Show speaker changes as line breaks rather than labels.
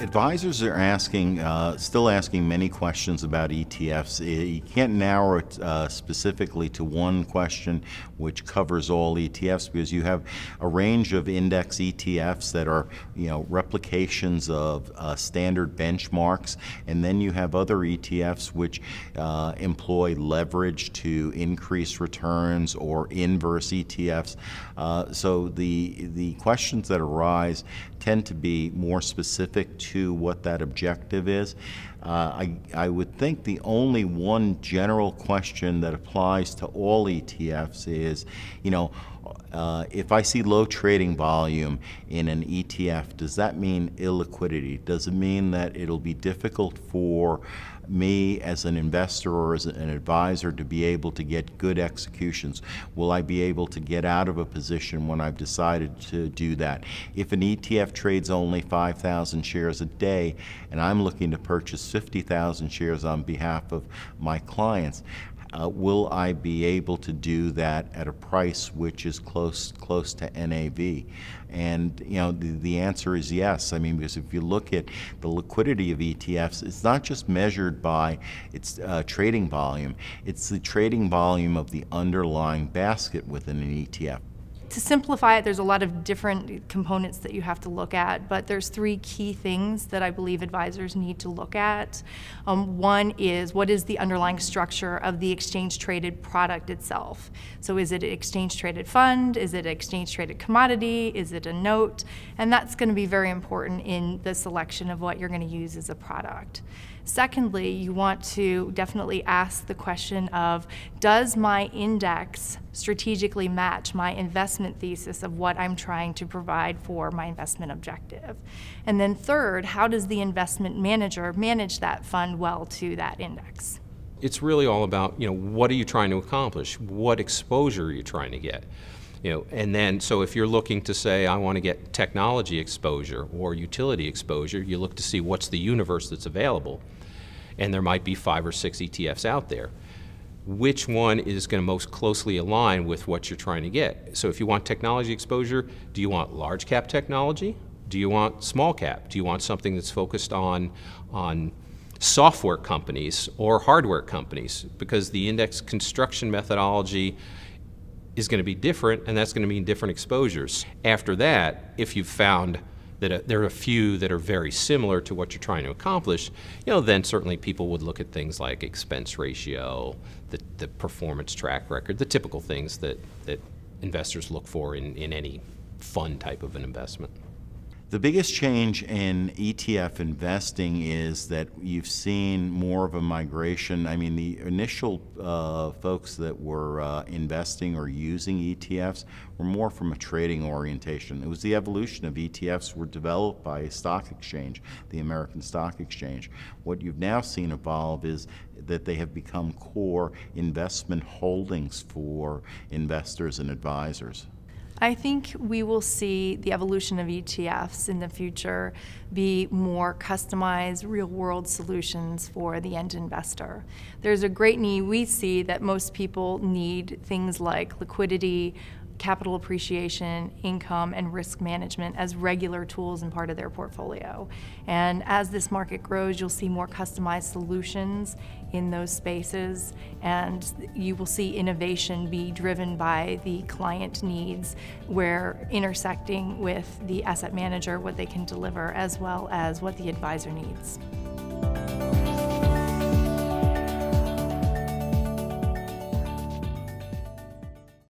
Advisors are still asking many questions about ETFs. You can't narrow it specifically to one question which covers all ETFs, because you have a range of index ETFs that are, replications of standard benchmarks, and then you have other ETFs which employ leverage to increase returns, or inverse ETFs. So the questions that arise tend to be more specific to what that objective is. I would think the only one general question that applies to all ETFs is, if I see low trading volume in an ETF, does that mean illiquidity? Does it mean that it'll be difficult for me as an investor or as an advisor to be able to get good executions? Will I be able to get out of a position when I've decided to do that? If an ETF trades only 5,000 shares a day and I'm looking to purchase 50,000 shares on behalf of my clients, will I be able to do that at a price which is close to NAV? And the answer is yes. I mean, because if you look at the liquidity of ETFs, it's not just measured by its trading volume, it's the trading volume of the underlying basket within an ETF.
To simplify it, there's a lot of different components that you have to look at, but there's three key things that I believe advisors need to look at. One is, what is the underlying structure of the exchange-traded product itself? So is it an exchange-traded fund? Is it an exchange-traded commodity? Is it a note? And that's going to be very important in the selection of what you're going to use as a product. Secondly, you want to definitely ask the question of, does my index strategically match my investment thesis of what I'm trying to provide for my investment objective? And then third, how does the investment manager manage that fund well to that index?
It's really all about, what are you trying to accomplish? What exposure are you trying to get? And then, so if you're looking to say, I want to get technology exposure or utility exposure, you look to see what's the universe that's available. And there might be 5 or 6 ETFs out there. Which one is going to most closely align with what you're trying to get? So if you want technology exposure, do you want large cap technology? Do you want small cap? Do you want something that's focused on software companies or hardware companies? Because the index construction methodology is going to be different, and that's going to mean different exposures. After that, if you've found that there are a few that are very similar to what you're trying to accomplish, then certainly people would look at things like expense ratio, the performance track record, the typical things that investors look for in any fund type of an investment.
The biggest change in ETF investing is that you've seen more of a migration. I mean, the initial folks that were investing or using ETFs were more from a trading orientation. It was the evolution of ETFs were developed by a stock exchange, the American Stock Exchange. What you've now seen evolve is that they have become core investment holdings for investors and advisors.
I think we will see the evolution of ETFs in the future be more customized, real-world solutions for the end investor. There's a great need. We see that most people need things like liquidity, capital appreciation, income, and risk management as regular tools and part of their portfolio. And as this market grows, you'll see more customized solutions in those spaces, and you will see innovation be driven by the client needs, where intersecting with the asset manager, what they can deliver, as well as what the advisor needs.